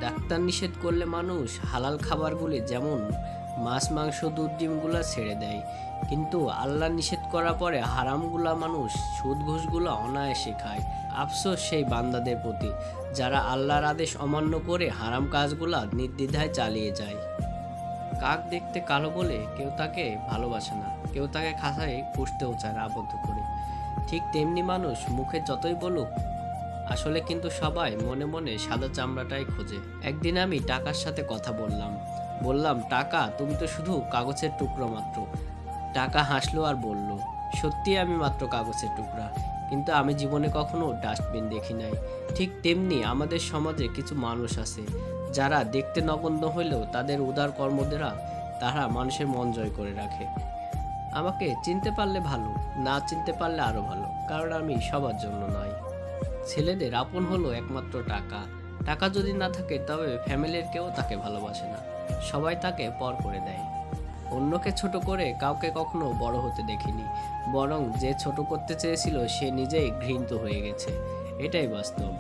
Doctor নিষেধ করলে মানুষ হালাল খাবারগুলি যেমন মাছ মাংস দুধ ডিমগুলা ছেড়ে দেয়, কিন্তু আল্লাহ নিষেধ করার পরে হারামগুলা মানুষ সুদ ঘুষগুলো অনায়াসে খায়। আফসোস সেই বান্দাদের প্রতি যারা আল্লাহর আদেশ অমান্য করে হারাম কাজগুলা নির্দ্বিধায় চালিয়ে যায়। কাক দেখতে কালো বলে কেউ তাকে ভালোবাসে না, কেউ তাকে খাঁচায় পুষতেও চায় আবদ্ধ করে। ঠিক তেমনি মানুষ মুখে যতই বলুক, আসলে কিন্তু সবাই মনে মনে সাদা চামড়াটাই খোঁজে। একদিন আমি টাকার সাথে কথা বললাম, টাকা তুমি তো শুধু কাগজের টুকরো মাত্র। টাকা হাসলো আর বলল, সত্যি আমি মাত্র কাগজের টুকরা, কিন্তু আমি জীবনে কখনো ডাস্টবিন দেখি নাই। ঠিক তেমনি আমাদের সমাজে কিছু মানুষ আছে যারা দেখতে নগণ্য হইলেও তাদের উদার কর্ম দ্বারা তারা মানুষের মন জয় করে রাখে। আমাকে চিনতে পারলে ভালো, না চিনতে পারলে আরো ভালো, কারণ আমি সবার জন্য নয়। ছেলেদের আপন হলো একমাত্র টাকা। টাকা যদি না থাকে তবে ফ্যামিলির কেউ তাকে ভালোবাসে না, সবাই তাকে পর করে দেয়। অন্যকে ছোট করে কাউকে কখনো বড় হতে দেখিনি, বরং যে ছোট করতে চেয়েছিল সে নিজেই ঘৃণিত হয়ে গেছে। এটাই বাস্তব।